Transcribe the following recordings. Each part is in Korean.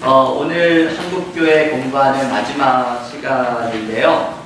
오늘 한국교회 공부하는 마지막 시간인데요.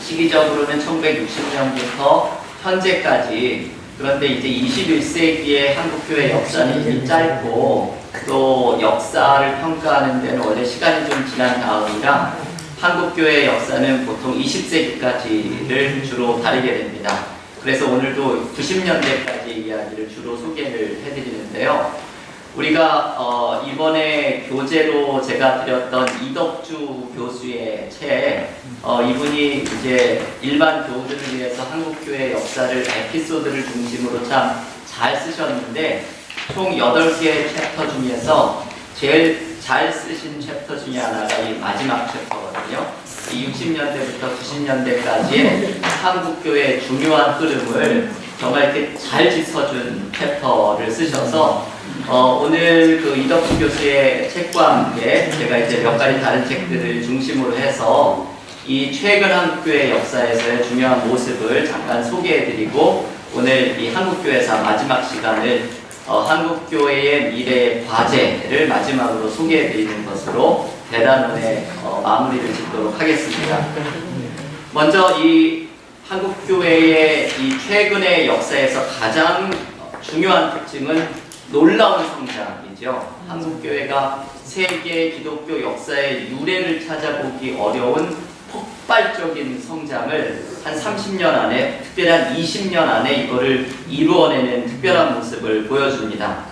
시기적으로는 1960년부터 현재까지, 그런데 이제 21세기의 한국교회 역사는 이미 짧고, 또 역사를 평가하는 데는 원래 시간이 좀 지난 다음이라 한국교회 역사는 보통 20세기까지를 주로 다루게 됩니다. 그래서 오늘도 90년대까지 이야기를 주로 소개를 해드리는데요. 우리가 이번에 교재로 제가 드렸던 이덕주 교수의 책, 이분이 이제 일반 교우들을 위해서 한국교회 역사를 에피소드를 중심으로 참 잘 쓰셨는데, 총 8개의 챕터 중에서 제일 잘 쓰신 챕터 중에 하나가 이 마지막 챕터거든요. 이 60년대부터 90년대까지의 한국교회의 중요한 흐름을 정말 이렇게 잘 짚어준 챕터를 쓰셔서 오늘 그 이덕수 교수의 책과 함께 제가 이제 몇 가지 다른 책들을 중심으로 해서 이 최근 한국교회 역사에서의 중요한 모습을 잠깐 소개해드리고, 오늘 이 한국교회사 마지막 시간을 한국교회의 미래의 과제를 마지막으로 소개해드리는 것으로 대단원의 마무리를 짓도록 하겠습니다. 먼저 이 한국교회의 이 최근의 역사에서 가장 중요한 특징은 놀라운 성장이죠. 한국교회가 세계 기독교 역사의 유래를 찾아보기 어려운 폭발적인 성장을 한 30년 안에, 특별히 한 20년 안에 이거를 이루어내는 특별한 모습을 보여줍니다.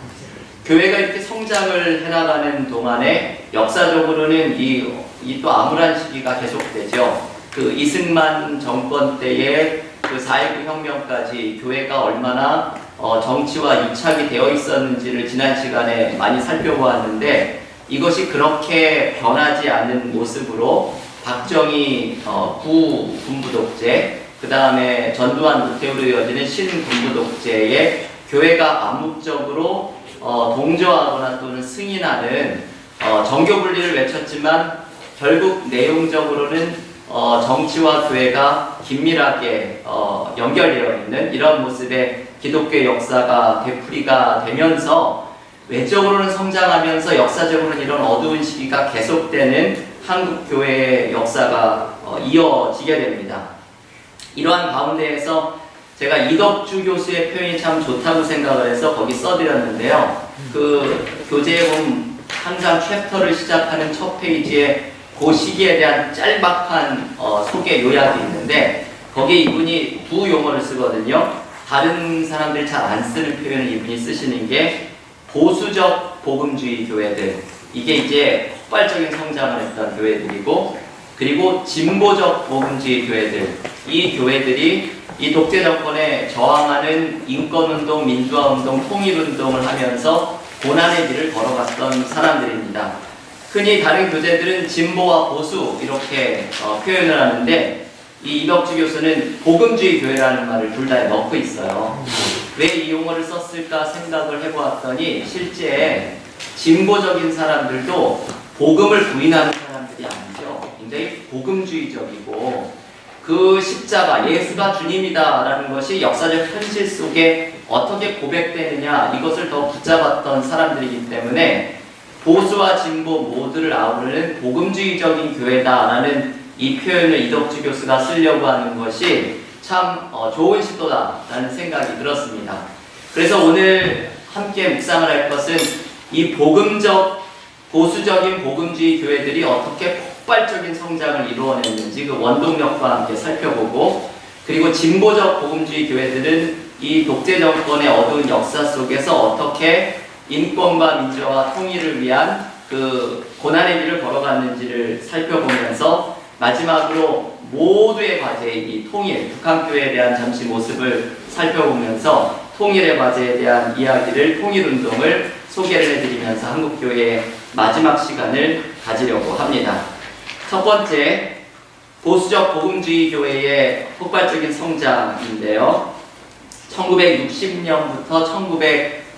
교회가 이렇게 성장을 해나가는 동안에 역사적으로는 이 또 암울한 시기가 계속되죠. 그 이승만 정권 때의 그 4.19 혁명까지 교회가 얼마나 정치와 유착이 되어 있었는지를 지난 시간에 많이 살펴보았는데, 이것이 그렇게 변하지 않는 모습으로 박정희 군부 독재, 그 다음에 전두환 노태우로 이어지는 신군부 독재에 교회가 암묵적으로 동조하거나 또는 승인하는 정교 분리를 외쳤지만, 결국 내용적으로는 정치와 교회가 긴밀하게 연결되어 있는 이런 모습의 기독교 역사가 되풀이가 되면서, 외적으로는 성장하면서 역사적으로는 이런 어두운 시기가 계속되는 한국교회의 역사가 이어지게 됩니다. 이러한 가운데에서 제가 이덕주 교수의 표현이 참 좋다고 생각을 해서 거기 써드렸는데요. 그 교재에 보면 항상 챕터를 시작하는 첫 페이지에 그 시기에 대한 짤막한 소개 요약이 있는데, 거기에 이분이 두 용어를 쓰거든요. 다른 사람들이 잘 안 쓰는 표현을 이분이 쓰시는 게 보수적 복음주의 교회들, 이게 이제 폭발적인 성장을 했던 교회들이고, 그리고 진보적 복음주의 교회들, 이 교회들이 이 독재 정권에 저항하는 인권운동, 민주화운동, 통일운동을 하면서 고난의 길을 걸어갔던 사람들입니다. 흔히 다른 교재들은 진보와 보수 이렇게 표현을 하는데, 이 이덕주 교수는 복음주의 교회라는 말을 둘 다 넣고 있어요. 왜 이 용어를 썼을까 생각을 해보았더니, 실제 진보적인 사람들도 복음을 부인하는 사람들이 아니죠. 굉장히 복음주의적이고, 그 십자가, 예수가 주님이다 라는 것이 역사적 현실 속에 어떻게 고백되느냐, 이것을 더 붙잡았던 사람들이기 때문에 보수와 진보 모두를 아우르는 복음주의적인 교회다라는 이 표현을 이덕주 교수가 쓰려고 하는 것이 참 좋은 시도다라는 생각이 들었습니다. 그래서 오늘 함께 묵상을 할 것은 이 보수적인 복음주의 교회들이 어떻게 폭발적인 성장을 이루어냈는지 그 원동력과 함께 살펴보고, 그리고 진보적 복음주의 교회들은 이 독재 정권의 어두운 역사 속에서 어떻게 인권과 민주화와 통일을 위한 그 고난의 길을 걸어갔는지를 살펴보면서, 마지막으로 모두의 과제인 이 통일, 북한교회에 대한 잠시 모습을 살펴보면서 통일의 과제에 대한 이야기를, 통일운동을 소개를 해드리면서 한국교회의 마지막 시간을 가지려고 합니다. 첫 번째, 보수적 복음주의 교회의 폭발적인 성장인데요. 1960년부터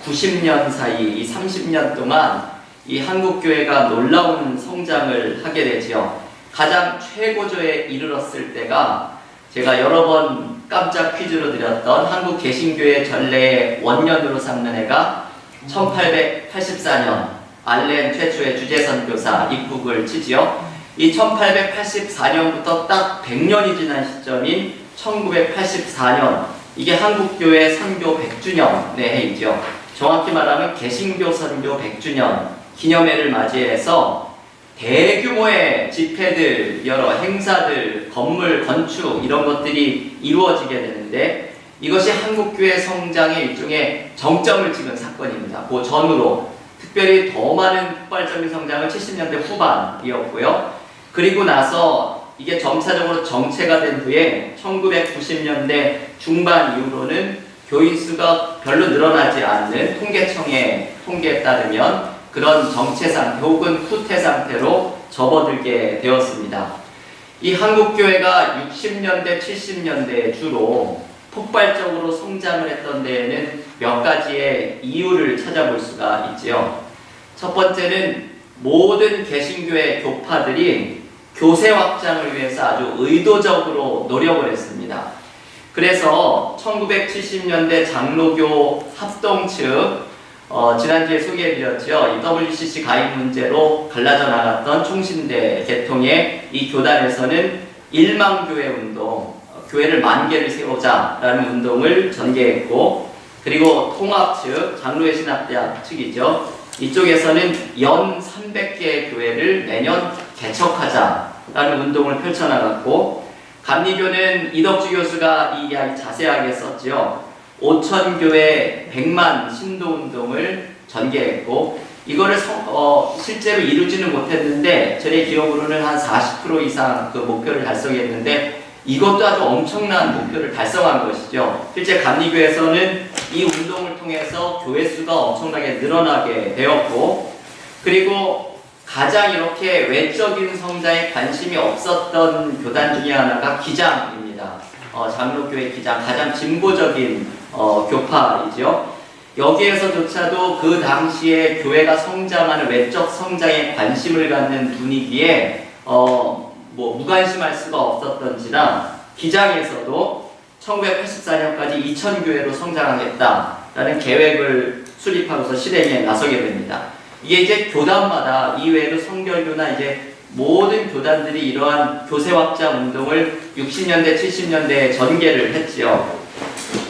1990년 사이 이 30년 동안 이 한국교회가 놀라운 성장을 하게 되지요. 가장 최고조에 이르렀을 때가 제가 여러 번 깜짝 퀴즈로 드렸던 한국 개신교회 전례의 원년으로 삼는 해가 1884년 알렌 최초의 주재선 선교사 입국을 치지요. 이 1884년부터 딱 100년이 지난 시점인 1984년, 이게 한국교회 선교 100주년의 해이죠. 정확히 말하면 개신교 선교 100주년 기념회를 맞이해서 대규모의 집회들, 여러 행사들, 건물, 건축 이런 것들이 이루어지게 되는데, 이것이 한국교회 성장의 일종의 정점을 찍은 사건입니다. 그 전후로 특별히 더 많은 폭발적인 성장은 70년대 후반이었고요. 그리고 나서 이게 점차적으로 정체가 된 후에 1990년대 중반 이후로는 교인 수가 별로 늘어나지 않는 통계청의 통계에 따르면 그런 정체 상태 혹은 후퇴 상태로 접어들게 되었습니다. 이 한국교회가 60년대, 70년대에 주로 폭발적으로 성장을 했던 데에는 몇 가지의 이유를 찾아볼 수가 있지요. 첫 번째는 모든 개신교회 교파들이 교세 확장을 위해서 아주 의도적으로 노력을 했습니다. 그래서 1970년대 장로교 합동 측, 지난주에 소개해드렸죠. 이 WCC 가입 문제로 갈라져 나갔던 총신대 개통의 이 교단에서는 1만교회 운동, 교회를 10,000개를 세우자라는 운동을 전개했고, 그리고 통합 측, 장로회 신학대학 측이죠. 이쪽에서는 연 300개의 교회를 매년 개척하자라는 운동을 펼쳐나갔고, 감리교는 이덕주 교수가 이 이야기 자세하게 썼죠. 5,000교회 100만 신도운동을 전개했고, 이거를 실제로 이루지는 못했는데 저의 기억으로는 한 40% 이상 그 목표를 달성했는데, 이것도 아주 엄청난 목표를 달성한 것이죠. 실제 감리교에서는 이 운동을 통해서 교회 수가 엄청나게 늘어나게 되었고, 그리고 가장 이렇게 외적인 성장에 관심이 없었던 교단 중에 하나가 기장입니다. 장로교회 기장, 가장 진보적인 교파이죠. 여기에서조차도 그 당시에 교회가 성장하는 외적 성장에 관심을 갖는 분위기에 무관심할 수가 없었던지라 기장에서도 1984년까지 2,000교회로 성장하겠다라는 계획을 수립하고서 실행에 나서게 됩니다. 이게 이제 교단마다, 이외에도 성결교나 이제 모든 교단들이 이러한 교세 확장 운동을 60년대, 70년대에 전개를 했지요.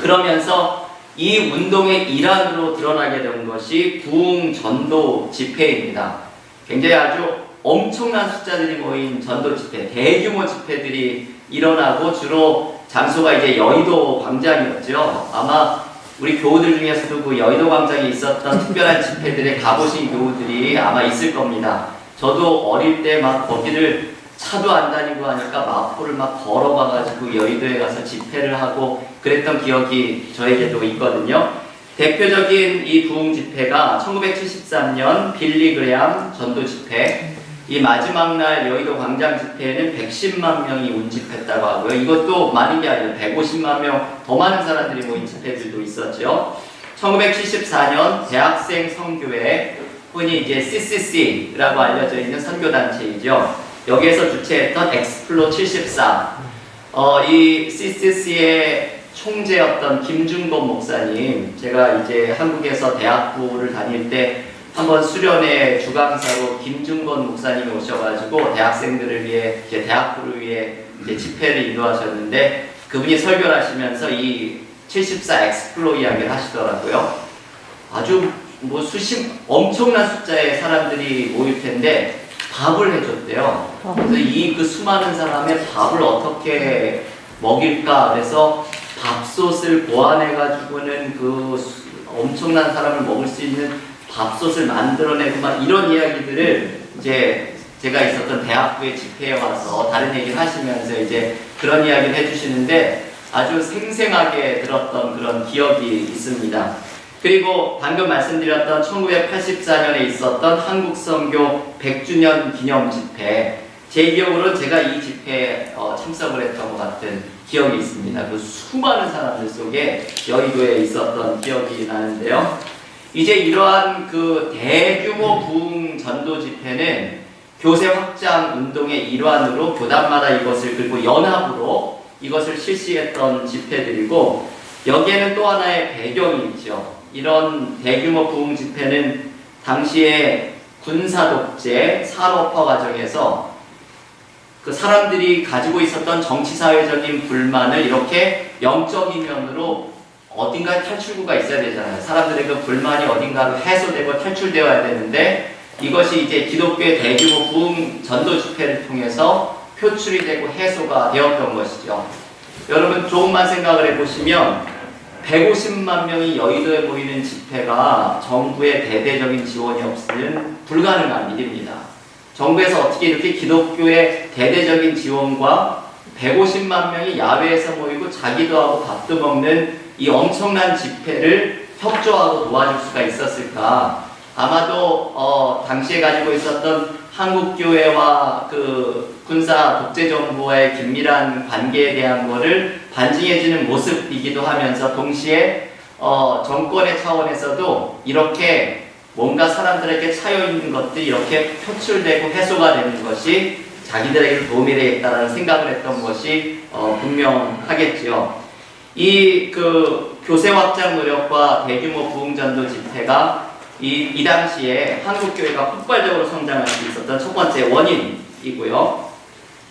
그러면서 이 운동의 일환으로 드러나게 된 것이 부흥 전도 집회입니다. 굉장히 아주 엄청난 숫자들이 모인 전도 집회, 대규모 집회들이 일어나고, 주로 장소가 이제 여의도 광장이었죠. 아마 우리 교우들 중에서도 그 여의도 광장에 있었던 특별한 집회들에 가보신 교우들이 아마 있을 겁니다. 저도 어릴 때 막 거기를 차도 안 다니고 하니까 마포를 막 걸어가가지고 여의도에 가서 집회를 하고 그랬던 기억이 저에게도 있거든요. 대표적인 이 부흥 집회가 1973년 빌리 그레암 전도 집회, 이 마지막 날 여의도 광장 집회에는 110만 명이 운집했다고 하고요. 이것도 많은 게 아니라 150만 명 더 많은 사람들이 모인 집회들도 있었죠. 1974년 대학생 선교회, 흔히 이제 CCC라고 알려져 있는 선교단체이죠. 여기에서 주최했던 엑스플로 74. 이 CCC의 총재였던 김중건 목사님, 제가 이제 한국에서 대학부를 다닐 때 한번 수련회 주강사로 김중건 목사님이 오셔가지고 대학생들을 위해, 이제 대학부를 위해 이제 집회를 인도하셨는데, 그분이 설교를 하시면서 이 74 엑스플로 이야기를 하시더라고요. 아주 엄청난 숫자의 사람들이 모일 텐데 밥을 해줬대요. 그래서 그 수많은 사람의 밥을 어떻게 먹일까? 그래서 밥솥을 보완해가지고는 그 엄청난 사람을 먹을 수 있는 밥솥을 만들어내고 막 이런 이야기들을 이제 제가 있었던 대학부의 집회에 와서 다른 얘기를 하시면서 이제 그런 이야기를 해주시는데 아주 생생하게 들었던 그런 기억이 있습니다. 그리고 방금 말씀드렸던 1984년에 있었던 한국선교 100주년 기념 집회, 제 기억으로는 제가 이 집회에 참석을 했던 것 같은 기억이 있습니다. 그 수많은 사람들 속에 여의도에 있었던 기억이 나는데요. 이제 이러한 그 대규모 부흥 전도 집회는 교세 확장 운동의 일환으로 교단마다 이것을, 그리고 연합으로 이것을 실시했던 집회들이고, 여기에는 또 하나의 배경이 있죠. 이런 대규모 부흥 집회는 당시에 군사 독재, 산업화 과정에서 그 사람들이 가지고 있었던 정치 사회적인 불만을 이렇게 영적인 면으로 어딘가에 탈출구가 있어야 되잖아요. 사람들의 그 불만이 어딘가로 해소되고 탈출되어야 되는데 이것이 이제 기독교의 대규모 부흥 전도 집회를 통해서 표출이 되고 해소가 되었던 것이죠. 여러분 조금만 생각을 해보시면 150만 명이 여의도에 모이는 집회가 정부의 대대적인 지원이 없으면 불가능한 일입니다. 정부에서 어떻게 이렇게 기독교의 대대적인 지원과 150만 명이 야외에서 모이고 자기도 하고 밥도 먹는 이 엄청난 집회를 협조하고 도와줄 수가 있었을까? 아마도 당시에 가지고 있었던 한국교회와 그 군사 독재정부와의 긴밀한 관계에 대한 것을 반증해주는 모습이기도 하면서 동시에 정권의 차원에서도 이렇게 뭔가 사람들에게 차여있는 것들이 이렇게 표출되고 해소가 되는 것이 자기들에게 도움이 되겠다는 생각을 했던 것이 분명하겠지요. 이 그 교세 확장 노력과 대규모 부흥전도 집회가 이 당시에 한국교회가 폭발적으로 성장할 수 있었던 첫 번째 원인이고요.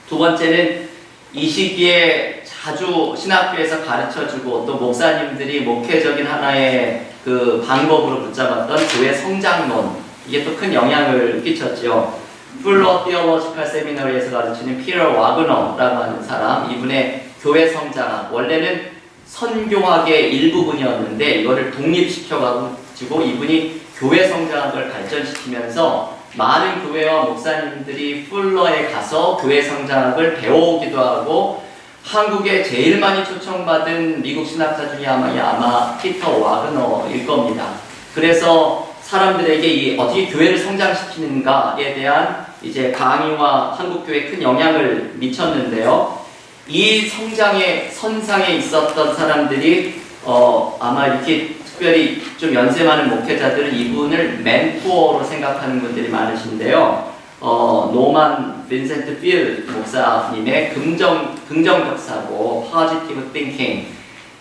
두 번째는 이 시기에 자주 신학교에서 가르쳐주고 또 목사님들이 목회적인 하나의 그 방법으로 붙잡았던 교회 성장론, 이게 또 큰 영향을 끼쳤죠. 풀러 티어로지컬 세미너리에서 가르치는 피터 와그너라고 하는 사람, 이분의 교회 성장학, 원래는 선교학의 일부분이었는데 이거를 독립시켜가지고 이분이 교회 성장학을 발전시키면서 많은 교회와 목사님들이 풀러에 가서 교회 성장학을 배워오기도 하고, 한국에 제일 많이 초청받은 미국 신학자 중에 아마 피터 와그너일 겁니다. 그래서 사람들에게 이 어떻게 교회를 성장시키는가에 대한 이제 강의와 한국교회에 큰 영향을 미쳤는데요. 이 성장의 선상에 있었던 사람들이 아마 이렇게 특별히 좀 연세 많은 목회자들은 이분을 멘토로 생각하는 분들이 많으신데요. 노만 빈센트 필 목사님의 긍정적 사고, Positive Thinking,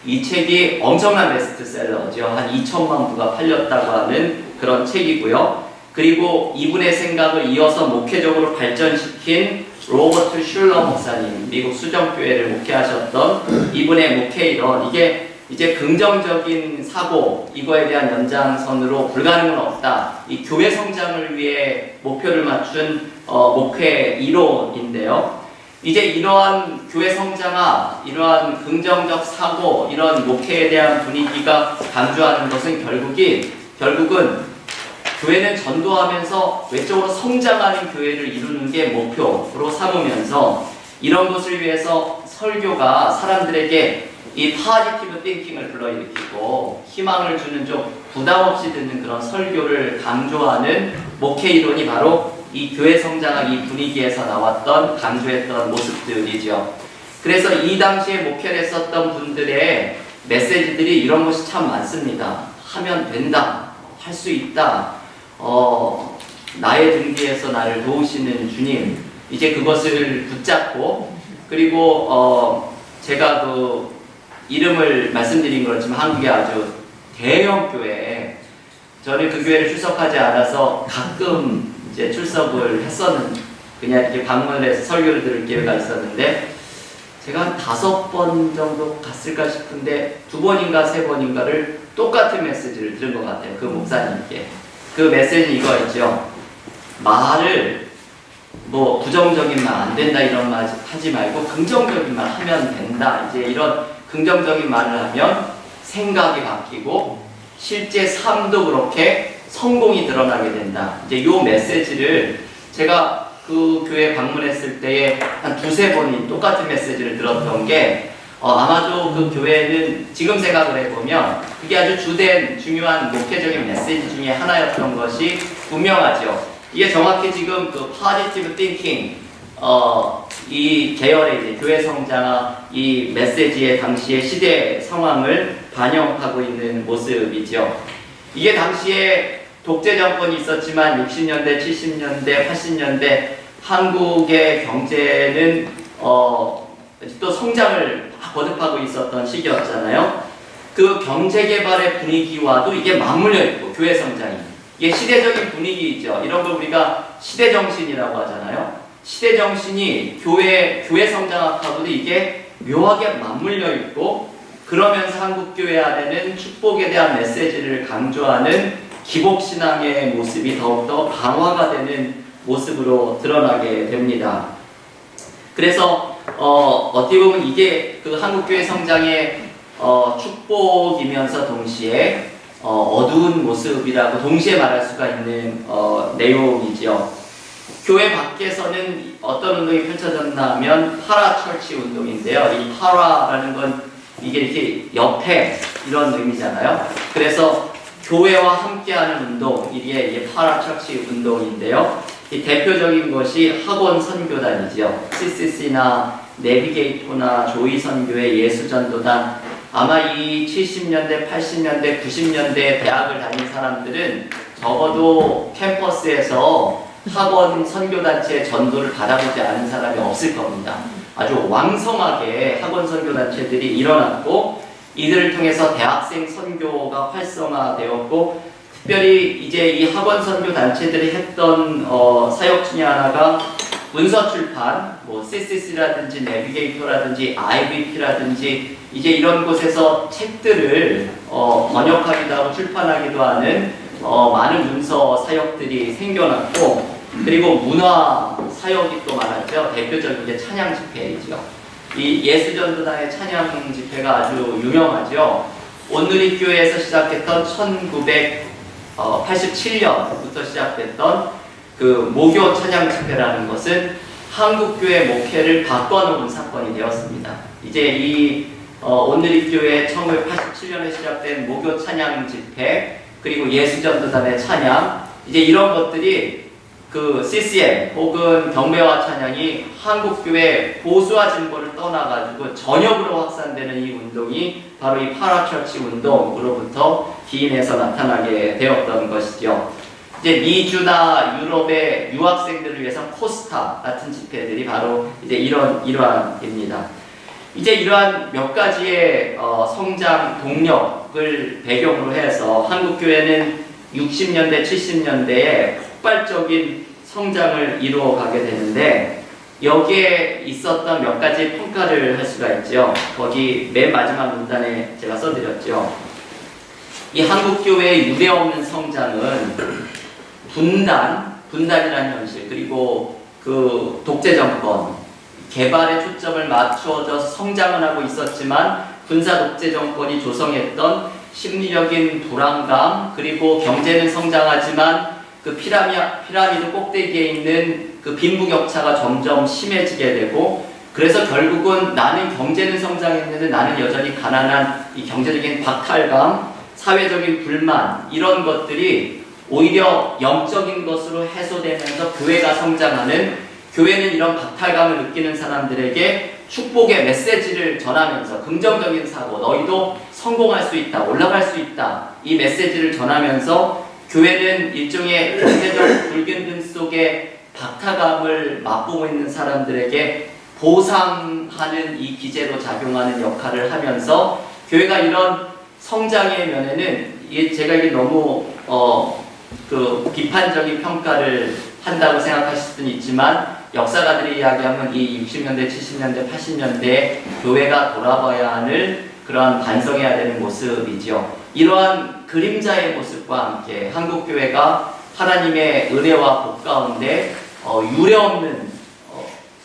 이 책이 엄청난 베스트셀러죠. 한 2천만 부가 팔렸다고 하는 그런 책이고요. 그리고 이분의 생각을 이어서 목회적으로 발전시킨 로버트 슐러 목사님, 미국 수정교회를 목회하셨던 이분의 목회 이론, 이게 이제 긍정적인 사고, 이거에 대한 연장선으로 불가능은 없다. 이 교회 성장을 위해 목표를 맞춘 목회 이론인데요. 이제 이러한 교회 성장학, 이러한 긍정적 사고, 이런 목회에 대한 분위기가 강조하는 것은 결국은 교회는 전도하면서 외적으로 성장하는 교회를 이루는 게 목표로 삼으면서 이런 것을 위해서 설교가 사람들에게 이 파지티브 띵킹을 불러일으키고 희망을 주는 좀 부담 없이 듣는 그런 설교를 강조하는 목회 이론이 바로 이 교회 성장학 이 분위기에서 나왔던 강조했던 모습들이죠. 그래서 이 당시에 목회를 했었던 분들의 메시지들이 이런 것이 참 많습니다. 하면 된다, 할 수 있다, 나의 등 뒤에서 나를 도우시는 주님, 이제 그것을 붙잡고, 그리고 제가 그 이름을 말씀드린 그렇지만 한국의 아주 대형 교회에 저는 그 교회를 출석하지 않아서 가끔 이제 출석을 했었는, 그냥 이렇게 방문을 해서 설교를 들을 기회가 있었는데 제가 한 5번 정도 갔을까 싶은데 2번인가 3번인가를 똑같은 메시지를 들은 것 같아요. 그 목사님께. 그 메시지 이거였죠. 말을 뭐 부정적인 말 안 된다 이런 말 하지 말고 긍정적인 말 하면 된다. 이제 이런 긍정적인 말을 하면 생각이 바뀌고 실제 삶도 그렇게 성공이 드러나게 된다. 이제 요 메시지를 제가 그 교회 방문했을 때에 한 2-3번이 똑같은 메시지를 들었던 게 아마도 그 교회는 지금 생각을 해보면 그게 아주 주된 중요한 목회적인 메시지 중에 하나였던 것이 분명하죠. 이게 정확히 지금 그 Positive Thinking 이 계열의 이제 교회 성장학 이 메시지의 당시의 시대 상황을 반영하고 있는 모습이죠. 이게 당시에 독재 정권이 있었지만 60년대, 70년대, 80년대 한국의 경제는 또 성장을 거듭하고 있었던 시기였잖아요. 그 경제 개발의 분위기와도 이게 맞물려 있고 교회 성장이 이게 시대적인 분위기이죠. 이런 걸 우리가 시대정신이라고 하잖아요. 시대정신이 교회 성장학하고도 이게 묘하게 맞물려 있고, 그러면서 한국교회 안에는 축복에 대한 메시지를 강조하는 기복신앙의 모습이 더욱더 강화가 되는 모습으로 드러나게 됩니다. 그래서 어떻게 보면 이게 그 한국교회 성장의 축복이면서 동시에 어두운 모습이라고 동시에 말할 수가 있는 내용이죠. 교회 밖에서는 어떤 운동이 펼쳐졌나 하면 파라철치 운동인데요. 이 파라라는 건 이게 이렇게 옆에 이런 의미잖아요. 그래서 교회와 함께하는 운동, 이게 파라철치 운동인데요. 이 대표적인 것이 학원 선교단이죠. CCC나 내비게이토나 조이 선교회, 예수전도단. 아마 이 70년대, 80년대, 90년대 대학을 다닌 사람들은 적어도 캠퍼스에서 학원 선교단체 전도를 받아보지 않은 사람이 없을 겁니다. 아주 왕성하게 학원 선교단체들이 일어났고, 이들을 통해서 대학생 선교가 활성화되었고, 특별히 이제 이 학원 선교단체들이 했던 사역 중에 하나가 문서출판, 뭐 CCC라든지 내비게이터라든지 IVP라든지 이제 이런 곳에서 책들을 번역하기도 하고 출판하기도 하는 많은 문서 사역들이 생겨났고, 그리고 문화 사역이 또 많았죠. 대표적인 게 찬양 집회이죠. 이 예수전도단의 찬양 집회가 아주 유명하죠. 온누리 교회에서 시작했던 1987년부터 시작됐던 그 모교 찬양 집회라는 것은 한국교회 목회를 바꿔놓은 사건이 되었습니다. 이제 이 온누리 교회 1987년에 시작된 모교 찬양 집회, 그리고 예수전도단의 찬양, 이제 이런 것들이 그 CCM 혹은 경배와 찬양이 한국교회 보수화 진보를 떠나가지고 전역으로 확산되는 이 운동이 바로 이 파라철치 운동으로부터 기인해서 나타나게 되었던 것이죠. 이제 미주나 유럽의 유학생들을 위해서 코스타 같은 집회들이 바로 이제 이러한입니다. 이제 이러한 몇 가지의 성장 동력을 배경으로 해서 한국교회는 60년대, 70년대에 폭발적인 성장을 이루어가게 되는데, 여기에 있었던 몇 가지 평가를 할 수가 있죠. 거기 맨 마지막 문단에 제가 써드렸죠. 이 한국교회의 유례없는 성장은 분단이라는 현실, 그리고 그 독재정권, 개발에 초점을 맞춰서 성장을 하고 있었지만 군사 독재 정권이 조성했던 심리적인 불안감, 그리고 경제는 성장하지만 그 피라미드 꼭대기에 있는 그 빈부격차가 점점 심해지게 되고, 그래서 결국은 나는 경제는 성장했는데 나는 여전히 가난한 이 경제적인 박탈감, 사회적인 불만, 이런 것들이 오히려 영적인 것으로 해소되면서 교회가 성장하는, 교회는 이런 박탈감을 느끼는 사람들에게 축복의 메시지를 전하면서 긍정적인 사고, 너희도 성공할 수 있다, 올라갈 수 있다, 이 메시지를 전하면서 교회는 일종의 경제적 불균등 속에 박탈감을 맛보고 있는 사람들에게 보상하는 이 기제로 작용하는 역할을 하면서, 교회가 이런 성장의 면에는 제가 이게 너무 그 비판적인 평가를 한다고 생각하실 수는 있지만, 역사가들이 이야기하면 이 60년대, 70년대, 80년대 교회가 돌아봐야 하는 그런 반성해야 되는 모습이죠. 이러한 그림자의 모습과 함께 한국교회가 하나님의 은혜와 복 가운데 유례없는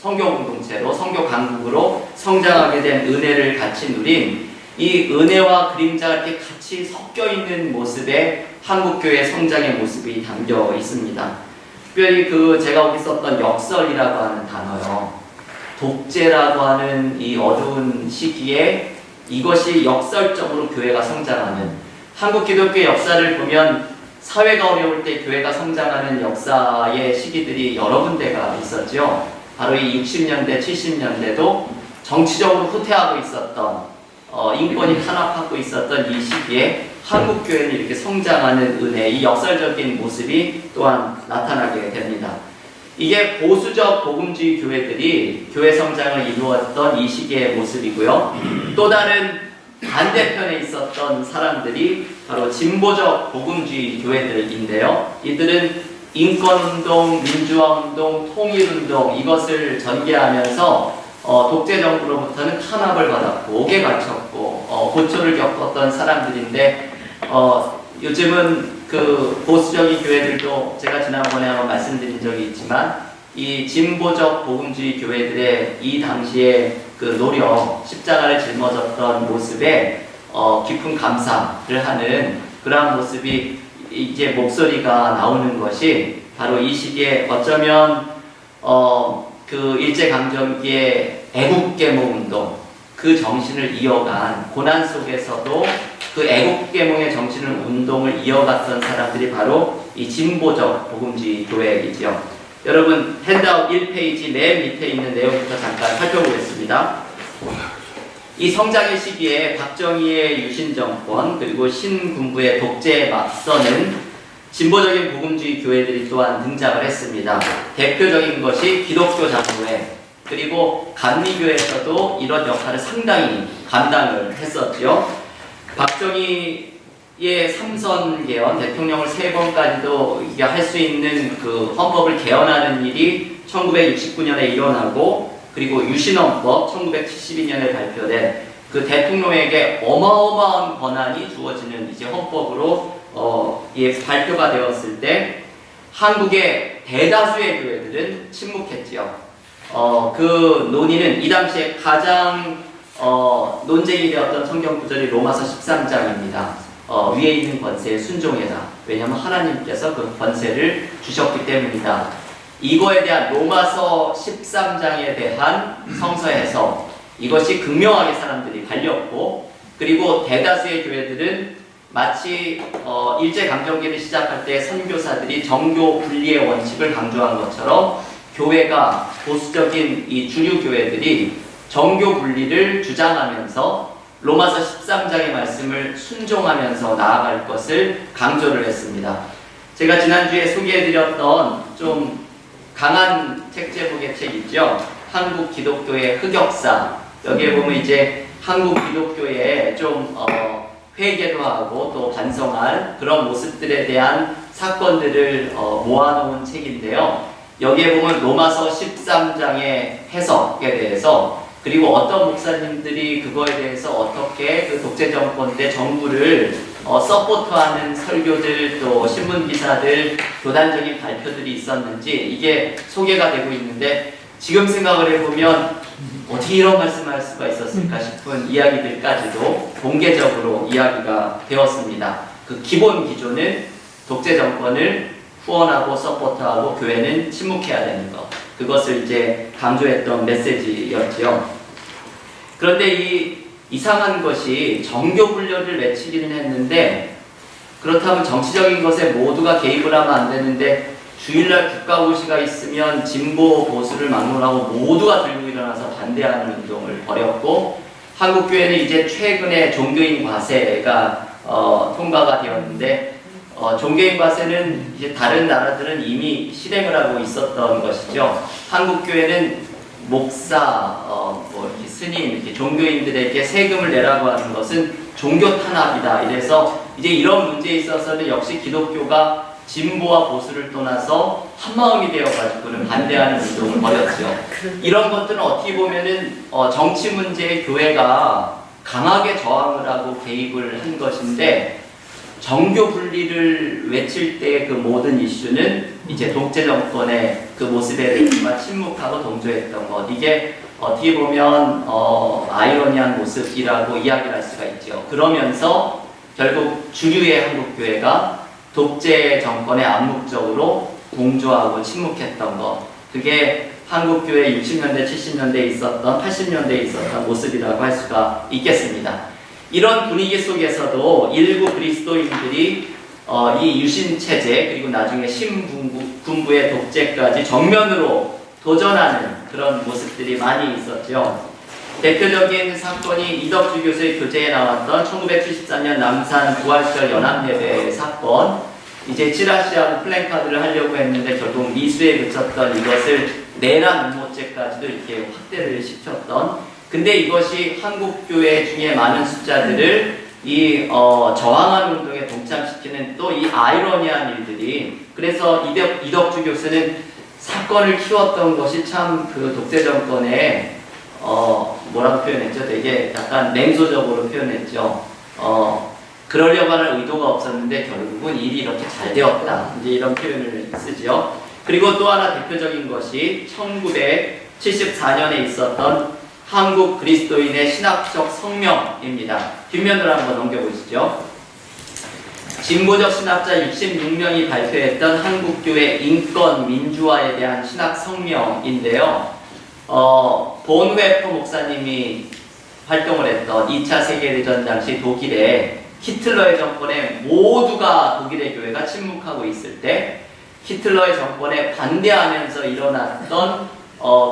선교공동체로, 선교강국으로 성장하게 된 은혜를 같이 누린, 이 은혜와 그림자가 이렇게 같이 섞여 있는 모습에 한국교회 성장의 모습이 담겨 있습니다. 특별히 제가 여기 썼던 역설이라고 하는 단어요. 독재라고 하는 이 어두운 시기에 이것이 역설적으로 교회가 성장하는, 한국 기독교의 역사를 보면 사회가 어려울 때 교회가 성장하는 역사의 시기들이 여러 군데가 있었죠. 바로 이 60년대, 70년대도 정치적으로 후퇴하고 있었던, 인권이 탄압하고 있었던 이 시기에 한국교회는 이렇게 성장하는 은혜, 이 역설적인 모습이 또한 나타나게 됩니다. 이게 보수적 복음주의 교회들이 교회 성장을 이루었던 이 시기의 모습이고요. 또 다른 반대편에 있었던 사람들이 바로 진보적 복음주의 교회들인데요. 이들은 인권운동, 민주화운동, 통일운동 이것을 전개하면서 독재 정부로부터는 탄압을 받았고 옥에 갇혔고 고초를 겪었던 사람들인데 요즘은 그 보수적인 교회들도 제가 지난번에 한번 말씀드린 적이 있지만 이 진보적 복음주의 교회들의 이 당시에 그 노력, 십자가를 짊어졌던 모습에 깊은 감사를 하는 그러한 모습이 이제 목소리가 나오는 것이 바로 이 시기에 어쩌면 그 일제강점기의 애국계몽운동 그 정신을 이어간 고난 속에서도 그 애국계몽의 정신을 운동을 이어갔던 사람들이 바로 이 진보적 복음주의 교회이죠. 여러분 핸드아웃 1페이지 맨 밑에 있는 내용부터 잠깐 살펴보겠습니다. 이 성장의 시기에 박정희의 유신정권 그리고 신군부의 독재에 맞서는 진보적인 복음주의 교회들이 또한 등장을 했습니다. 대표적인 것이 기독교 장로회 그리고 감리교에서도 이런 역할을 상당히 감당을 했었죠. 박정희의 삼선 개헌, 대통령을 3번까지도 할 수 있는 그 헌법을 개헌하는 일이 1969년에 일어나고 그리고 유신헌법 1972년에 발표된 그 대통령에게 어마어마한 권한이 주어지는 이제 헌법으로 발표가 되었을 때 한국의 대다수의 교회들은 침묵했지요. 그 논의는 이 당시에 가장 논쟁이 되었던 성경 구절이 로마서 13장입니다. 위에 있는 권세에 순종해라. 왜냐하면 하나님께서 그 권세를 주셨기 때문이다. 이거에 대한 로마서 13장에 대한 성서 해석 이것이 극명하게 사람들이 갈렸고 그리고 대다수의 교회들은 마치 일제강점기를 시작할 때 선교사들이 정교 분리의 원칙을 강조한 것처럼 교회가 보수적인 이 주류 교회들이 정교 분리를 주장하면서 로마서 13장의 말씀을 순종하면서 나아갈 것을 강조를 했습니다. 제가 지난주에 소개해드렸던 좀 강한 책 제목의 책 있죠. 한국 기독교의 흑역사. 여기에 보면 이제 한국 기독교의 좀 회개도 하고 또 반성할 그런 모습들에 대한 사건들을 모아놓은 책인데요. 여기에 보면 로마서 13장의 해석에 대해서 그리고 어떤 목사님들이 그거에 대해서 어떻게 그 독재 정권 때 정부를 서포트하는 설교들 또 신문기사들 교단적인 발표들이 있었는지 이게 소개가 되고 있는데 지금 생각을 해보면 어떻게 이런 말씀을 할 수가 있었을까 싶은 이야기들까지도 공개적으로 이야기가 되었습니다. 그 기본 기조는 독재 정권을 후원하고 서포트하고 교회는 침묵해야 되는 것. 그것을 이제 강조했던 메시지였지요. 그런데 이 이상한 것이 정교 분열을 외치기는 했는데 그렇다면 정치적인 것에 모두가 개입을 하면 안 되는데 주일날 국가고시가 있으면 진보 보수를 막론하고 모두가 들고 일어나서 반대하는 운동을 벌였고 한국교회는 이제 최근에 종교인 과세가 통과가 되었는데 종교인 과세는 이제 다른 나라들은 이미 실행을 하고 있었던 것이죠. 한국교회는 목사, 이렇게 스님, 이렇게 종교인들에게 세금을 내라고 하는 것은 종교 탄압이다. 이래서 이제 이런 문제에 있어서는 역시 기독교가 진보와 보수를 떠나서 한마음이 되어가지고는 반대하는 운동을 벌였죠. 이런 것들은 어떻게 보면은 정치 문제에 교회가 강하게 저항을 하고 개입을 한 것인데 정교 분리를 외칠 때 그 모든 이슈는 이제 독재 정권의 그 모습에 정말 침묵하고 동조했던 것. 이게 어떻게 보면 아이러니한 모습이라고 이야기를 할 수가 있죠. 그러면서 결국 주류의 한국교회가 독재 정권에 암묵적으로 동조하고 침묵했던 것. 그게 한국교회 60년대, 70년대에 있었던, 80년대에 있었던 모습이라고 할 수가 있겠습니다. 이런 분위기 속에서도 일부 그리스도인들이 이 유신체제 그리고 나중에 신군부의 독재까지 정면으로 도전하는 그런 모습들이 많이 있었죠. 대표적인 사건이 이덕주 교수의 교재에 나왔던 1973년 남산 부활절 연합예배 사건. 이제 찌라시하고 플랜카드를 하려고 했는데 결국 미수에 그쳤던 이것을 내란 음모죄까지도 이렇게 확대를 시켰던 근데 이것이 한국교회 중에 많은 숫자들을 저항하는 운동에 동참시키는 또 이 아이러니한 일들이, 그래서 이덕주 교수는 사건을 키웠던 것이 참 그 독재 정권의 뭐라고 표현했죠? 되게 약간 냉소적으로 표현했죠. 그러려고 하는 의도가 없었는데 결국은 일이 이렇게 잘 되었다. 이제 이런 표현을 쓰죠. 그리고 또 하나 대표적인 것이 1974년에 있었던 한국 그리스도인의 신학적 성명입니다. 뒷면으로 한번 넘겨보시죠. 진보적 신학자 66명이 발표했던 한국교회 인권 민주화에 대한 신학 성명인데요. 본웨퍼 목사님이 활동을 했던 2차 세계대전 당시 독일에 히틀러의 정권에 모두가 독일의 교회가 침묵하고 있을 때 히틀러의 정권에 반대하면서 일어났던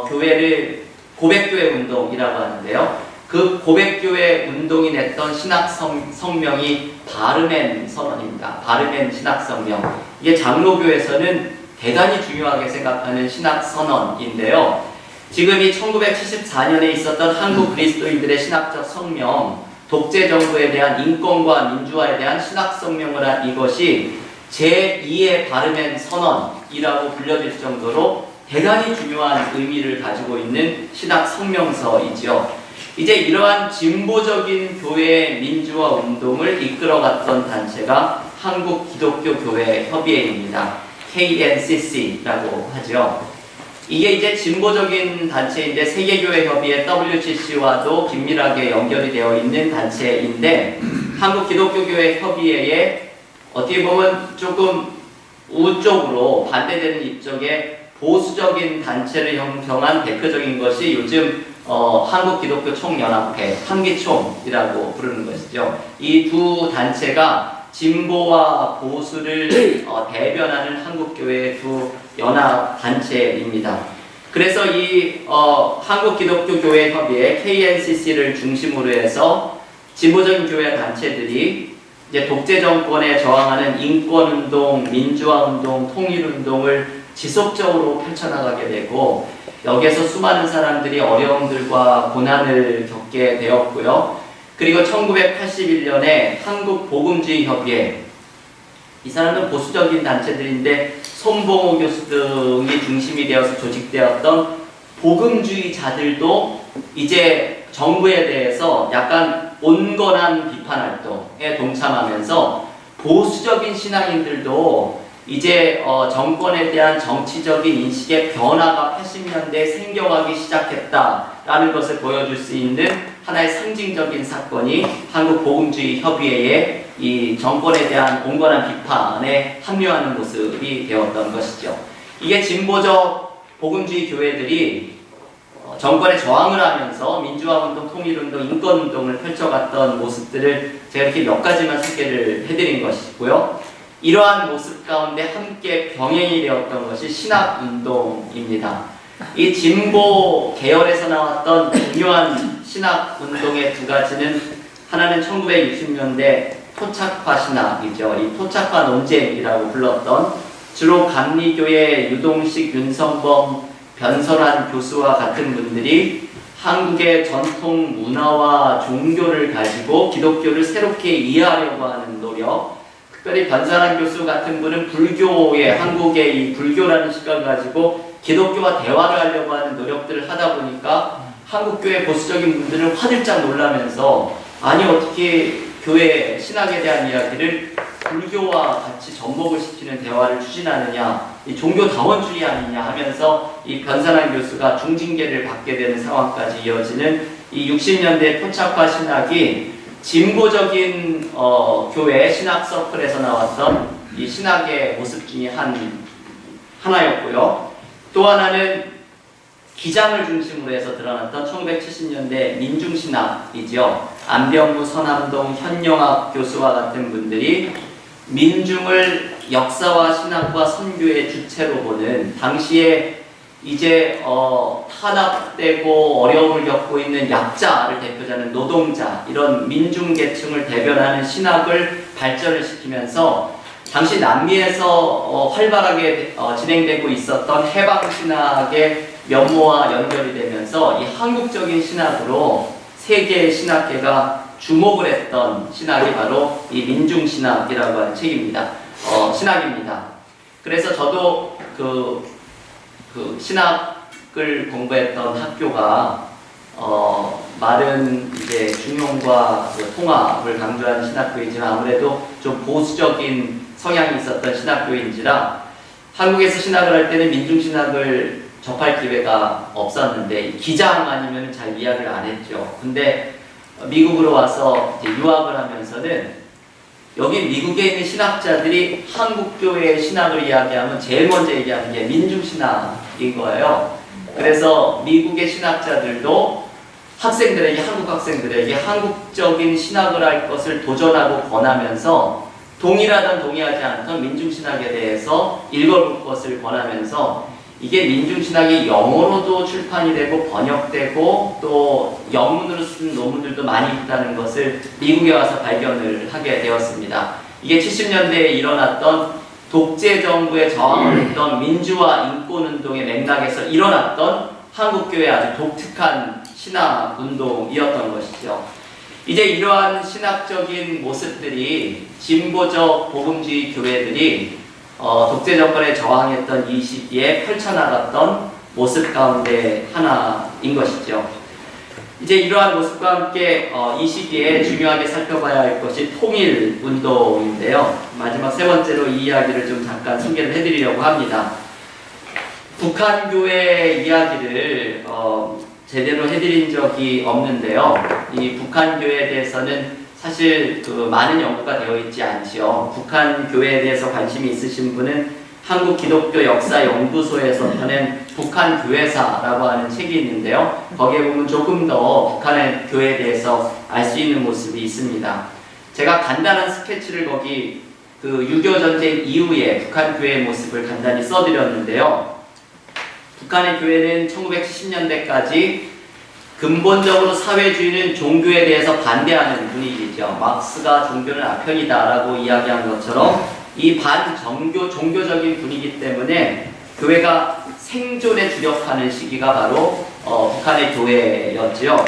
교회를 고백교회 운동이라고 하는데요. 그 고백교회 운동이 냈던 신학 성명이 바르멘 선언입니다. 바르멘 신학 성명. 이게 장로교에서는 대단히 중요하게 생각하는 신학 선언인데요. 지금 이 1974년에 있었던 한국 그리스도인들의 신학적 성명, 독재 정부에 대한 인권과 민주화에 대한 신학 성명을 한 이것이 제2의 바르멘 선언이라고 불려질 정도로 대단히 중요한 의미를 가지고 있는 신학 성명서이지요. 이제 이러한 진보적인 교회의 민주화 운동을 이끌어갔던 단체가 한국 기독교 교회 협의회입니다. KNCC라고 하죠. 이게 이제 진보적인 단체인데 세계교회 협의회 WCC와도 긴밀하게 연결이 되어 있는 단체인데 한국 기독교 교회 협의회에 어떻게 보면 조금 우쪽으로 반대되는 입장의 보수적인 단체를 형성한 대표적인 것이 요즘 한국 기독교 총연합회, 한기총이라고 부르는 것이죠. 이 두 단체가 진보와 보수를 대변하는 한국교회의 두 연합 단체입니다. 그래서 이 한국기독교교회 협의회 KNCC를 중심으로 해서 진보적인 교회 단체들이 이제 독재 정권에 저항하는 인권운동, 민주화운동, 통일운동을 지속적으로 펼쳐나가게 되고 여기에서 수많은 사람들이 어려움들과 고난을 겪게 되었고요. 그리고 1981년에 한국복음주의협의회, 이 사람들은 보수적인 단체들인데 손봉호 교수 등이 중심이 되어서 조직되었던 복음주의자들도 이제 정부에 대해서 약간 온건한 비판 활동에 동참하면서 보수적인 신앙인들도 이제 정권에 대한 정치적인 인식의 변화가 80년대에 생겨나기 시작했다라는 것을 보여줄 수 있는 하나의 상징적인 사건이 한국복음주의협의회의 이 정권에 대한 온건한 비판에 합류하는 모습이 되었던 것이죠. 이게 진보적 복음주의 교회들이 정권에 저항을 하면서 민주화운동, 통일운동, 인권운동을 펼쳐갔던 모습들을 제가 이렇게 몇 가지만 소개를 해드린 것이고요. 이러한 모습 가운데 함께 병행이 되었던 것이 신학운동입니다. 이 진보 계열에서 나왔던 중요한 신학운동의 두 가지는 하나는 1960년대 토착화 신학이죠. 이 토착화 논쟁이라고 불렀던 주로 감리교의 유동식, 윤성범, 변설한 교수와 같은 분들이 한국의 전통 문화와 종교를 가지고 기독교를 새롭게 이해하려고 하는 노력, 특별히 변산한 교수 같은 분은 불교의 한국의 이 불교라는 시각을 가지고 기독교와 대화를 하려고 하는 노력들을 하다 보니까 한국교회 보수적인 분들은 화들짝 놀라면서 아니 어떻게 교회 신학에 대한 이야기를 불교와 같이 접목을 시키는 대화를 추진하느냐, 이 종교다원주의 아니냐 하면서 이 변산한 교수가 중징계를 받게 되는 상황까지 이어지는 이 60년대 토착화 신학이 진보적인 교회 신학 서클에서 나왔던 이 신학의 모습 중에 하나였고요. 또 하나는 기장을 중심으로 해서 드러났던 1970년대 민중신학이죠. 안병무, 서남동, 현영학 교수와 같은 분들이 민중을 역사와 신학과 선교의 주체로 보는, 당시에 이제 탄압되고 어려움을 겪고 있는 약자를 대표하는 노동자, 이런 민중계층을 대변하는 신학을 발전을 시키면서 당시 남미에서 활발하게 진행되고 있었던 해방신학의 면모와 연결이 되면서 이 한국적인 신학으로 세계의 신학계가 주목을 했던 신학이 바로 이 민중신학이라고 하는 책입니다. 신학입니다. 그래서 저도 그 신학을 공부했던 학교가 말은 이제 중용과 통합을 강조하는 신학교이지만 아무래도 좀 보수적인 성향이 있었던 신학교인지라 한국에서 신학을 할 때는 민중신학을 접할 기회가 없었는데 기장 아니면 잘 이해를 안 했죠. 근데 미국으로 와서 이제 유학을 하면서는 여기 미국에 있는 신학자들이 한국교회의 신학을 이야기하면 제일 먼저 얘기하는 게 민중신학인 거예요. 그래서 미국의 신학자들도 학생들에게, 한국 학생들에게 한국적인 신학을 할 것을 도전하고 권하면서 동일하든 동의하지 않던 민중신학에 대해서 읽어볼 것을 권하면서 이게 민중신학이 영어로도 출판이 되고 번역되고 또 영문으로 쓴 논문들도 많이 있다는 것을 미국에 와서 발견을 하게 되었습니다. 이게 70년대에 일어났던 독재 정부에 저항을 했던 민주화 인권운동의 맥락에서 일어났던 한국교회의 아주 독특한 신학운동이었던 것이죠. 이제 이러한 신학적인 모습들이 진보적 복음주의 교회들이 독재 정권에 저항했던 이 시기에 펼쳐나갔던 모습 가운데 하나인 것이죠. 이제 이러한 모습과 함께 이 시기에 중요하게 살펴봐야 할 것이 통일운동인데요. 마지막 세 번째로 이 이야기를 좀 잠깐 소개를 해드리려고 합니다. 북한교회 이야기를 제대로 해드린 적이 없는데요. 이 북한교회에 대해서는 사실 많은 연구가 되어 있지 않지요. 북한 교회에 대해서 관심이 있으신 분은 한국기독교역사연구소에서 펴낸 북한 교회사라고 하는 책이 있는데요. 거기에 보면 조금 더 북한의 교회에 대해서 알 수 있는 모습이 있습니다. 제가 간단한 스케치를 거기 6.25 전쟁 이후에 북한 교회의 모습을 간단히 써드렸는데요. 북한의 교회는 1970년대까지 근본적으로 사회주의는 종교에 대해서 반대하는 분위기죠. 막스가 종교는 악편이다라고 이야기한 것처럼 이 종교적인 분위기 때문에 교회가 생존에 주력하는 시기가 바로 북한의 교회였지요.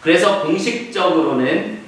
그래서 공식적으로는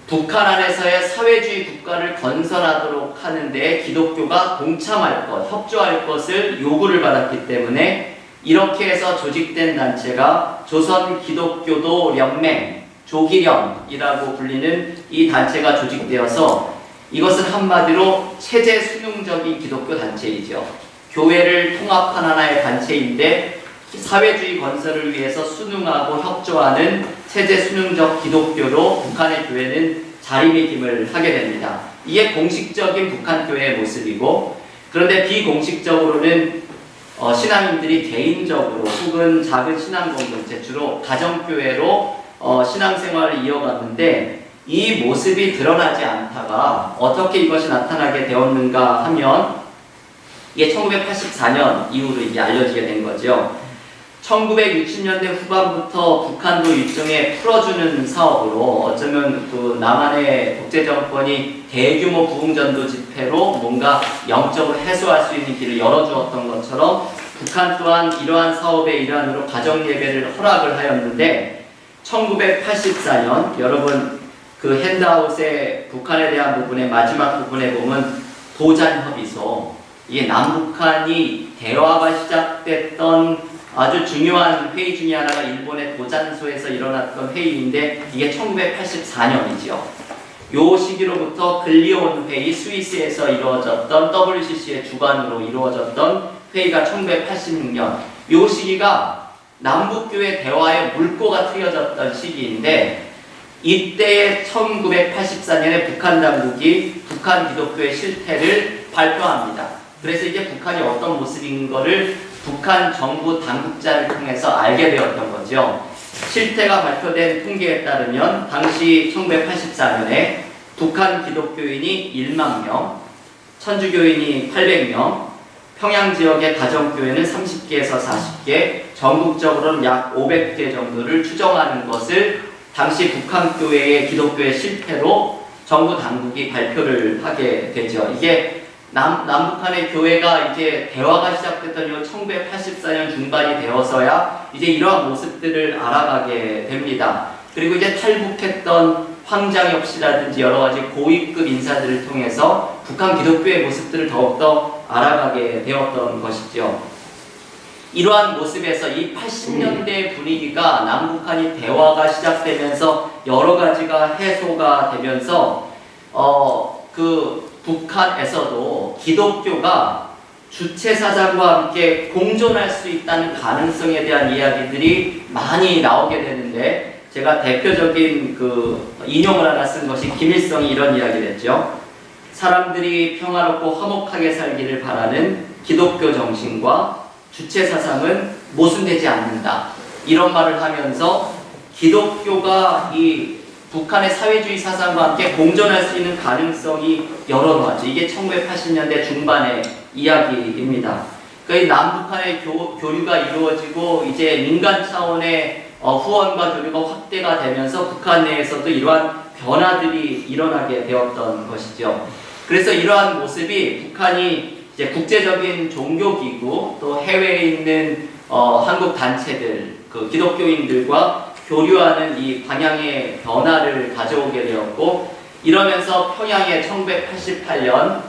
북한 안에서의 사회주의 국가를 건설하도록 하는데 기독교가 동참할 것, 협조할 것을 요구를 받았기 때문에 이렇게 해서 조직된 단체가 조선기독교도 연맹, 조기련이라고 불리는 이 단체가 조직되어서 이것은 한마디로 체제 순응적인 기독교 단체이죠. 교회를 통합한 하나의 단체인데 사회주의 건설을 위해서 순응하고 협조하는 체제 순응적 기독교로 북한의 교회는 자리매김을 하게 됩니다. 이게 공식적인 북한 교회의 모습이고, 그런데 비공식적으로는 신앙인들이 개인적으로 혹은 작은 신앙 공동체, 주로 가정교회로 신앙생활을 이어갔는데 이 모습이 드러나지 않다가 어떻게 이것이 나타나게 되었는가 하면 이게 1984년 이후로 이게 알려지게 된 거죠. 1960년대 후반부터 북한도 일종의 풀어주는 사업으로 어쩌면 남한의 독재정권이 대규모 부흥전도 집회로 뭔가 영적으로 해소할 수 있는 길을 열어주었던 것처럼 북한 또한 이러한 사업의 일환으로 가정예배를 허락을 하였는데 1984년 여러분 핸드아웃의 북한에 대한 부분의 마지막 부분에 보면 도잔협의소, 이게 남북한이 대화가 시작됐던 아주 중요한 회의 중에 하나가 일본의 도잔소에서 일어났던 회의인데 이게 1984년이지요. 요 시기로부터 글리온 회의, 스위스에서 이루어졌던 WCC의 주관으로 이루어졌던 회의가 1986년. 요 시기가 남북교회 대화의 물꼬가 트여졌던 시기인데 이때의 1984년에 북한 당국이 북한 기독교의 실태를 발표합니다. 그래서 이게 북한이 어떤 모습인 거를 북한 정부 당국자를 통해서 알게 되었던 거죠. 실태가 발표된 통계에 따르면 당시 1984년에 북한 기독교인이 1만 명, 천주교인이 800명, 평양 지역의 가정교회는 30개에서 40개, 전국적으로는 약 500개 정도를 추정하는 것을 당시 북한 교회의 기독교의 실태로 정부 당국이 발표를 하게 되죠. 이게 남북한의 교회가 이제 대화가 시작됐던 요 1984년 중반이 되어서야 이제 이러한 모습들을 알아가게 됩니다. 그리고 이제 탈북했던 황장엽 씨라든지 여러 가지 고위급 인사들을 통해서 북한 기독교의 모습들을 더욱더 알아가게 되었던 것이죠. 이러한 모습에서 이 80년대 분위기가 남북한이 대화가 시작되면서 여러 가지가 해소가 되면서 그 북한에서도 기독교가 주체사상과 함께 공존할 수 있다는 가능성에 대한 이야기들이 많이 나오게 되는데, 제가 대표적인 그 인용을 하나 쓴 것이 김일성이 이런 이야기를 했죠. 사람들이 평화롭고 화목하게 살기를 바라는 기독교 정신과 주체사상은 모순되지 않는다. 이런 말을 하면서 기독교가 이 북한의 사회주의 사상과 함께 공존할 수 있는 가능성이 열어놓았죠. 이게 1980년대 중반의 이야기입니다. 그러니까 남북한의 교류가 이루어지고 이제 민간 차원의 후원과 교류가 확대가 되면서 북한 내에서도 이러한 변화들이 일어나게 되었던 것이죠. 그래서 이러한 모습이 북한이 이제 국제적인 종교기구 또 해외에 있는 한국 단체들, 그 기독교인들과 교류하는 이 방향의 변화를 가져오게 되었고, 이러면서 평양에 1988년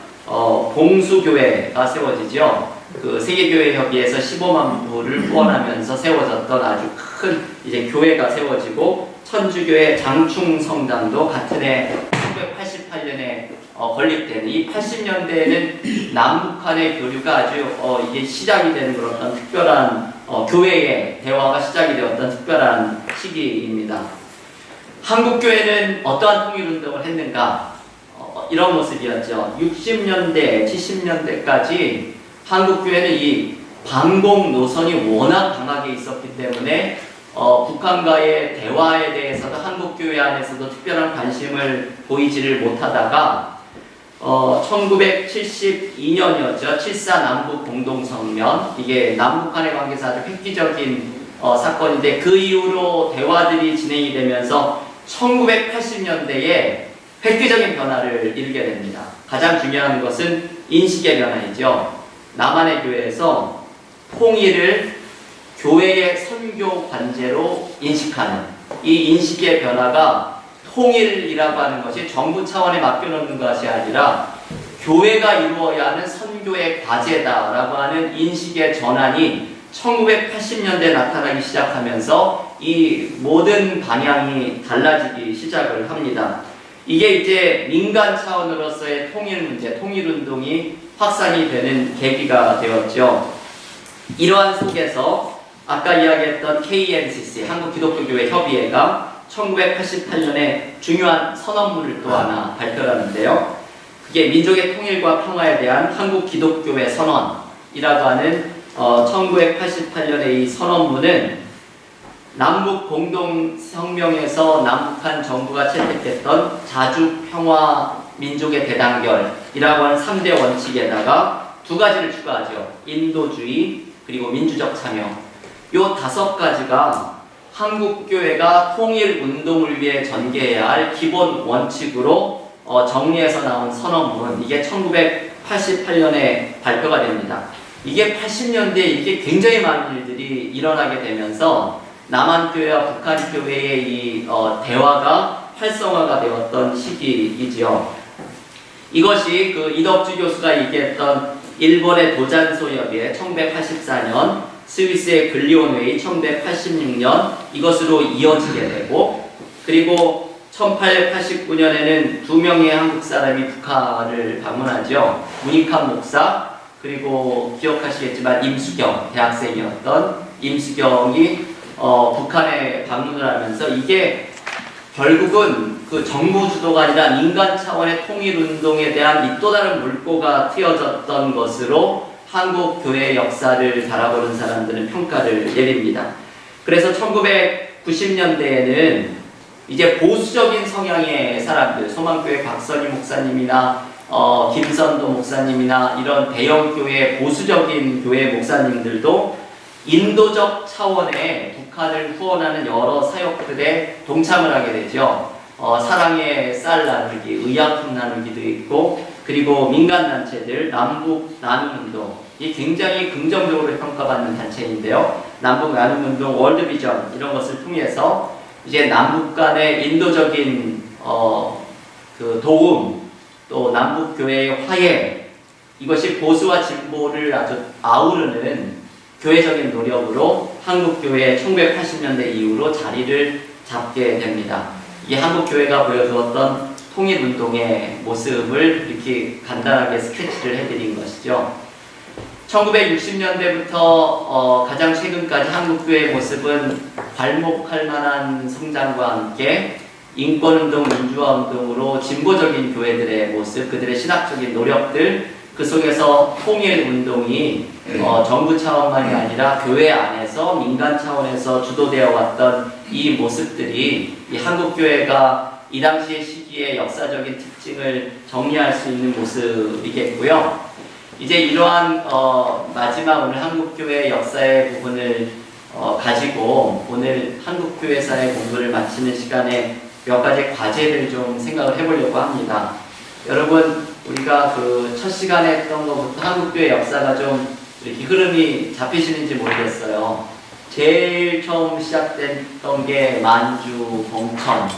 봉수교회가 세워지죠. 그 세계교회협의회에서 15만 불을 후원하면서 세워졌던 아주 큰 이제 교회가 세워지고, 천주교의 장충성당도 같은 해 1988년에 건립된 이 80년대에는 남북한의 교류가 아주 이게 시작이 되는 그런 어떤 특별한 교회의 대화가 시작이 되었던 특별한 시기입니다. 한국교회는 어떠한 통일운동을 했는가? 이런 모습이었죠. 60년대, 70년대까지 한국교회는 이 반공 노선이 워낙 강하게 있었기 때문에 북한과의 대화에 대해서도 한국교회 안에서도 특별한 관심을 보이지를 못하다가 1972년이었죠. 7.4 남북공동성명, 이게 남북한의 관계에서 아주 획기적인 사건인데, 그 이후로 대화들이 진행이 되면서 1980년대에 획기적인 변화를 이루게 됩니다. 가장 중요한 것은 인식의 변화이죠. 남한의 교회에서 통일을 교회의 선교 관제로 인식하는 이 인식의 변화가, 통일이라고 하는 것이 정부 차원에 맡겨놓는 것이 아니라 교회가 이루어야 하는 선교의 과제다라고 하는 인식의 전환이 1980년대에 나타나기 시작하면서 이 모든 방향이 달라지기 시작을 합니다. 이게 이제 민간 차원으로서의 통일 문제, 통일운동이 확산이 되는 계기가 되었죠. 이러한 속에서 아까 이야기했던 KMCC, 한국기독교교회 협의회가 1988년에 중요한 선언문을 또 하나 발표하는데요. 그게 민족의 통일과 평화에 대한 한국기독교회 선언이라고 하는 1988년의 이 선언문은 남북공동성명에서 남북한 정부가 채택했던 자주평화 민족의 대단결이라고 하는 3대 원칙에다가 두 가지를 추가하죠. 인도주의 그리고 민주적 참여. 요 5가지가 한국교회가 통일운동을 위해 전개해야 할 기본 원칙으로 정리해서 나온 선언문, 이게 1988년에 발표가 됩니다. 이게 80년대에 이게 굉장히 많은 일들이 일어나게 되면서 남한교회와 북한교회의 이 대화가 활성화가 되었던 시기이지요. 이것이 그 이덕주 교수가 얘기했던 일본의 도잔소협의회 1984년, 스위스의 글리온회의 1986년 이것으로 이어지게 되고, 그리고 1889년에는 2명의 한국 사람이 북한을 방문하죠. 문익환 목사, 그리고 기억하시겠지만 임수경, 대학생이었던 임수경이 북한에 방문을 하면서 이게 결국은 그 정부 주도가 아니라 민간 차원의 통일운동에 대한 이 또 다른 물꼬가 트여졌던 것으로 한국 교회의 역사를 바라보는 사람들은 평가를 내립니다. 그래서 1990년대에는 이제 보수적인 성향의 사람들, 소망교회 박선희 목사님이나 김선도 목사님이나 이런 대형교회 보수적인 교회 목사님들도 인도적 차원의 북한을 후원하는 여러 사역들에 동참을 하게 되죠. 사랑의 쌀 나누기, 의약품 나누기도 있고, 그리고 민간단체들, 남북 나눔운동, 이 굉장히 긍정적으로 평가받는 단체인데요. 남북 나눔운동, 월드비전 이런 것을 통해서 이제 남북 간의 인도적인 그 도움, 또 남북 교회의 화해, 이것이 보수와 진보를 아주 아우르는 교회적인 노력으로 한국교회 1980년대 이후로 자리를 잡게 됩니다. 이 한국교회가 보여주었던 통일운동의 모습을 이렇게 간단하게 스케치를 해드린 것이죠. 1960년대부터 가장 최근까지 한국교회의 모습은 발목할 만한 성장과 함께 인권운동, 민주화운동으로 진보적인 교회들의 모습, 그들의 신학적인 노력들, 그 속에서 통일운동이 정부 차원만이 아니라 교회 안에서 민간 차원에서 주도되어 왔던 이 모습들이 이 한국교회가 이 당시의 시기의 역사적인 특징을 정리할 수 있는 모습이겠고요. 이제 이러한 마지막 오늘 한국교회 역사의 부분을 가지고 오늘 한국교회사의 공부를 마치는 시간에 몇 가지 과제를 좀 생각을 해보려고 합니다. 여러분, 우리가 그 첫 시간에 했던 것부터 한국교회 역사가 좀 이렇게 흐름이 잡히시는지 모르겠어요. 제일 처음 시작됐던 게 만주, 봉천,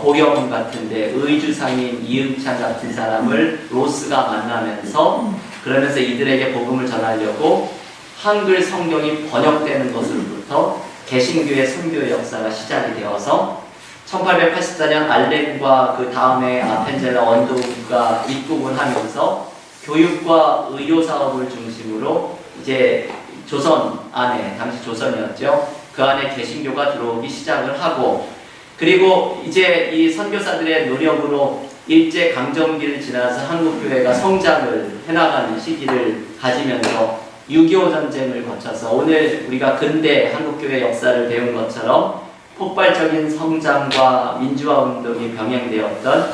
고령 같은데 의주상인 이응찬 같은 사람을 로스가 만나면서 그러면서 이들에게 복음을 전하려고 한글 성경이 번역되는 것으로부터 개신교의 선교의 역사가 시작이 되어서 1884년 알렌과 그 다음에 아펜젤라 원도가 입국을 하면서 교육과 의료 사업을 중심으로 이제 조선 안에, 당시 조선이었죠. 그 안에 개신교가 들어오기 시작을 하고, 그리고 이제 이 선교사들의 노력으로 일제 강점기를 지나서 한국교회가 성장을 해나가는 시기를 가지면서 6.25 전쟁을 거쳐서 오늘 우리가 근대 한국교회 역사를 배운 것처럼 폭발적인 성장과 민주화 운동이 병행되었던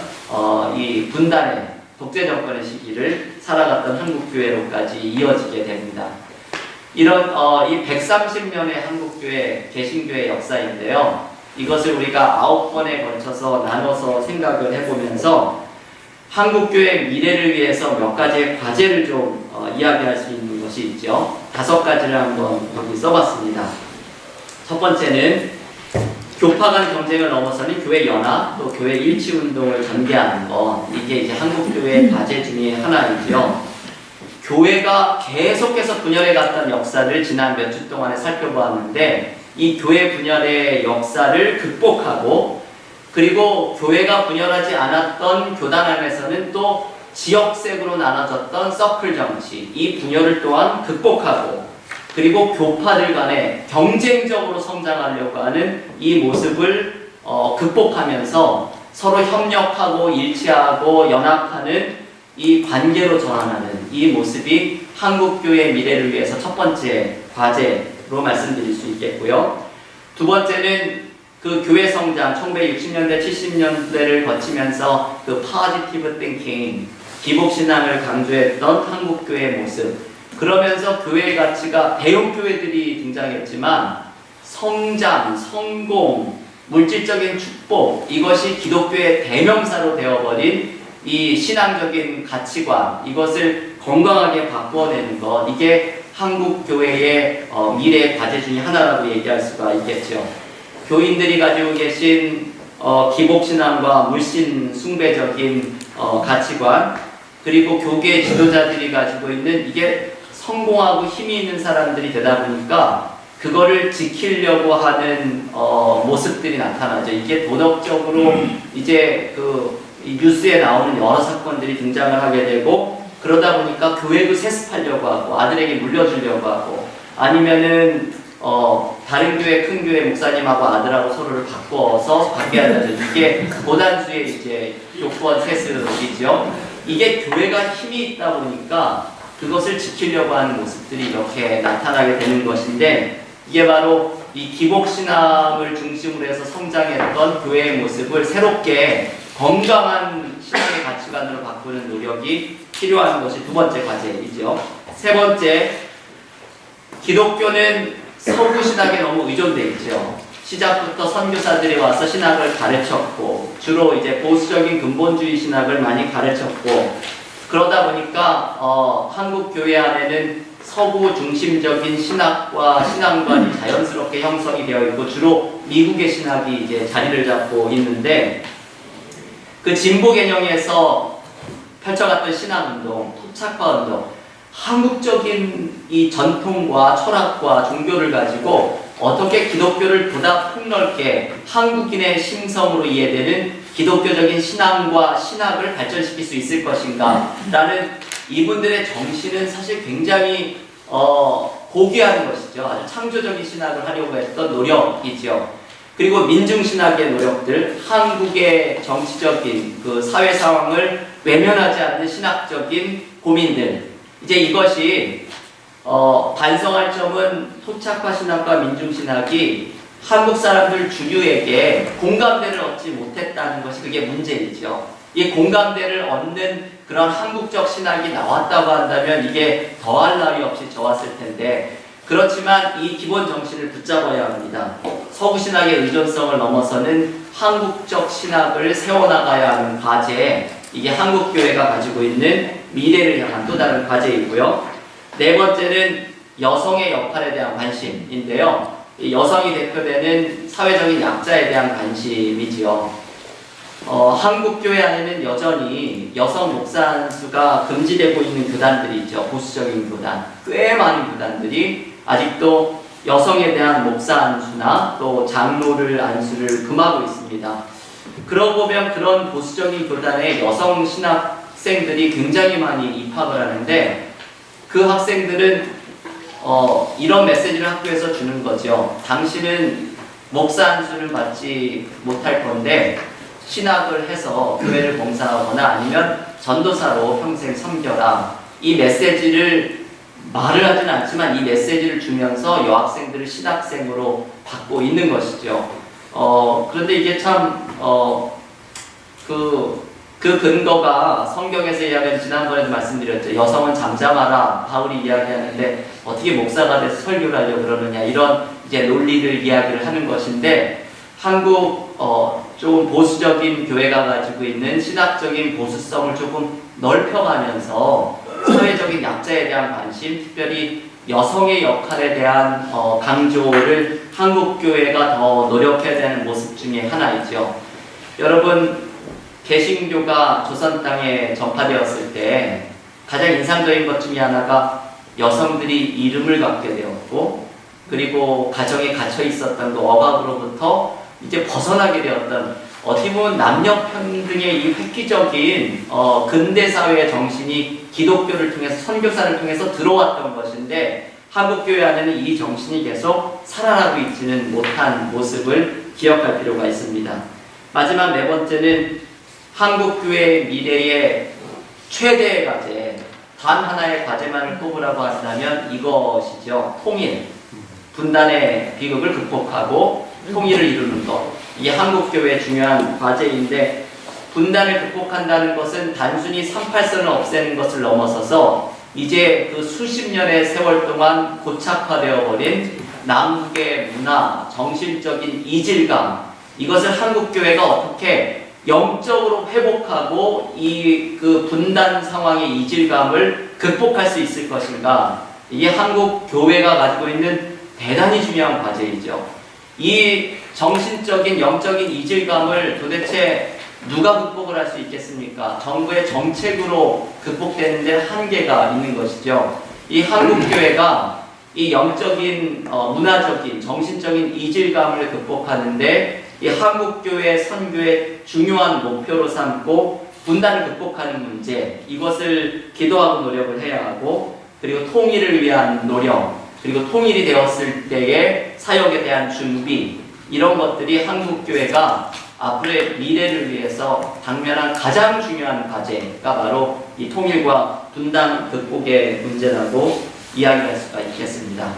이 분단의 독재 정권의 시기를 살아갔던 한국교회로까지 이어지게 됩니다. 이런 이 130년의 한국교회 개신교회 역사인데요. 이것을 우리가 9번에 걸쳐서 나눠서 생각을 해보면서 한국교회 미래를 위해서 몇 가지의 과제를 좀 이야기할 수 있는 것이 있죠. 5가지를 한번 여기 써봤습니다. 첫 번째는 교파 간 경쟁을 넘어서는 교회 연합, 또 교회 일치 운동을 전개하는 것. 이게 이제 한국교회의 과제 중에 하나이고요. 교회가 계속해서 분열해 갔던 역사를 지난 몇 주 동안에 살펴보았는데 이 교회 분열의 역사를 극복하고 그리고 교회가 분열하지 않았던 교단 안에서는 또 지역색으로 나눠졌던 서클 정치, 이 분열을 또한 극복하고 그리고 교파들 간에 경쟁적으로 성장하려고 하는 이 모습을 극복하면서 서로 협력하고 일치하고 연합하는 이 관계로 전환하는 이 모습이 한국교회의 미래를 위해서 첫 번째 과제로 말씀드릴 수 있겠고요. 두 번째는 그 교회 성장, 1960년대, 70년대를 거치면서 그 positive thinking, 기복신앙을 강조했던 한국교회의 모습. 그러면서 교회의 가치가 대형교회들이 등장했지만 성장, 성공, 물질적인 축복, 이것이 기독교의 대명사로 되어버린 이 신앙적인 가치관, 이것을 건강하게 바꿔내는 것, 이게 한국교회의 미래 과제 중에 하나라고 얘기할 수가 있겠죠. 교인들이 가지고 계신 기복신앙과 물신 숭배적인 가치관, 그리고 교계 지도자들이 가지고 있는 이게 성공하고 힘이 있는 사람들이 되다 보니까 그거를 지키려고 하는 모습들이 나타나죠. 이게 도덕적으로 이제 이 뉴스에 나오는 여러 사건들이 등장을 하게 되고 그러다 보니까 교회도 세습하려고 하고 아들에게 물려주려고 하고 아니면은 다른 교회 큰 교회 목사님하고 아들하고 서로를 바꿔서 받게 하려죠. 이게 고단수의 이제 요건 세습이죠. 이게 교회가 힘이 있다 보니까 그것을 지키려고 하는 모습들이 이렇게 나타나게 되는 것인데 이게 바로 이 기복신앙을 중심으로 해서 성장했던 교회의 모습을 새롭게 건강한 신앙의 가치관으로 바꾸는 노력이 필요한 것이 두 번째 과제이죠. 세 번째, 기독교는 서구 신학에 너무 의존되어 있죠. 시작부터 선교사들이 와서 신학을 가르쳤고 주로 이제 보수적인 근본주의 신학을 많이 가르쳤고 그러다 보니까 한국 교회 안에는 서구 중심적인 신학과 신앙관이 자연스럽게 형성이 되어 있고 주로 미국의 신학이 이제 자리를 잡고 있는데 그 진보 개념에서 펼쳐갔던 신학운동, 토착화운동, 한국적인 이 전통과 철학과 종교를 가지고 어떻게 기독교를 보다 폭넓게 한국인의 심성으로 이해되는 기독교적인 신앙과 신학을 발전시킬 수 있을 것인가 라는 이분들의 정신은 사실 굉장히 고귀한 것이죠. 아주 창조적인 신학을 하려고 했던 노력이죠. 그리고 민중신학의 노력들, 한국의 정치적인 그 사회 상황을 외면하지 않는 신학적인 고민들, 이제 이것이 반성할 점은 토착화 신학과 민중신학이 한국 사람들 주류에게 공감대를 얻지 못했다는 것이 그게 문제이죠. 이 공감대를 얻는 그런 한국적 신학이 나왔다고 한다면 이게 더할 나위 없이 좋았을 텐데 그렇지만 이 기본 정신을 붙잡아야 합니다. 서구 신학의 의존성을 넘어서는 한국적 신학을 세워나가야 하는 과제, 이게 한국교회가 가지고 있는 미래를 향한 또 다른 과제이고요. 네 번째는 여성의 역할에 대한 관심인데요. 이 여성이 대표되는 사회적인 약자에 대한 관심이지요. 한국교회 안에는 여전히 여성 목사 안수가 금지되고 있는 교단들이 있죠. 보수적인 교단. 꽤 많은 교단들이 아직도 여성에 대한 목사 안수나 또 장로를 안수를 금하고 있습니다. 그러고 보면 그런 보수적인 교단의 여성 신학생들이 굉장히 많이 입학을 하는데 그 학생들은 이런 메시지를 학교에서 주는 거죠. 당신은 목사 안수를 받지 못할 건데 신학을 해서 교회를 봉사하거나 아니면 전도사로 평생 섬겨라. 이 메시지를 말을 하진 않지만 이 메시지를 주면서 여학생들을 신학생으로 받고 있는 것이죠. 그런데 이게 참 그 근거가 성경에서 이야기하는 지난번에도 말씀드렸죠. 여성은 잠잠하라 바울이 이야기하는데 어떻게 목사가 돼서 설교를 하려고 그러느냐 이런 이제 논리를 이야기를 하는 것인데 한국 좀 보수적인 교회가 가지고 있는 신학적인 보수성을 조금 넓혀가면서 사회적인 약자에 대한 관심, 특별히 여성의 역할에 대한 강조를 한국 교회가 더 노력해야 되는 모습 중에 하나이죠. 여러분, 개신교가 조선 땅에 전파되었을 때 가장 인상적인 것 중에 하나가 여성들이 이름을 갖게 되었고 그리고 가정에 갇혀 있었던 그 억압으로부터 이제 벗어나게 되었던 어떻게 보면 남녀 평등의 이 획기적인 근대 사회의 정신이 기독교를 통해서 선교사를 통해서 들어왔던 것인데 한국 교회 안에는 이 정신이 계속 살아나고 있지는 못한 모습을 기억할 필요가 있습니다. 마지막 네 번째는 한국 교회의 미래의 최대의 과제, 단 하나의 과제만을 꼽으라고 한다면 이것이죠. 통일, 분단의 비극을 극복하고 통일을 이루는 것. 이게 한국교회의 중요한 과제인데 분단을 극복한다는 것은 단순히 38선을 없애는 것을 넘어서서 이제 그 수십 년의 세월 동안 고착화되어 버린 남북의 문화, 정신적인 이질감, 이것을 한국교회가 어떻게 영적으로 회복하고 이 그 분단 상황의 이질감을 극복할 수 있을 것인가. 이게 한국교회가 가지고 있는 대단히 중요한 과제이죠. 이 정신적인 영적인 이질감을 도대체 누가 극복을 할 수 있겠습니까? 정부의 정책으로 극복되는데 한계가 있는 것이죠. 이 한국교회가 이 영적인 문화적인 정신적인 이질감을 극복하는데 이 한국교회 선교의 중요한 목표로 삼고 분단을 극복하는 문제, 이것을 기도하고 노력을 해야 하고 그리고 통일을 위한 노력, 그리고 통일이 되었을 때의 사역에 대한 준비, 이런 것들이 한국교회가 앞으로의 미래를 위해서 당면한 가장 중요한 과제가 바로 이 통일과 분단 극복의 문제라고 이야기할 수가 있겠습니다.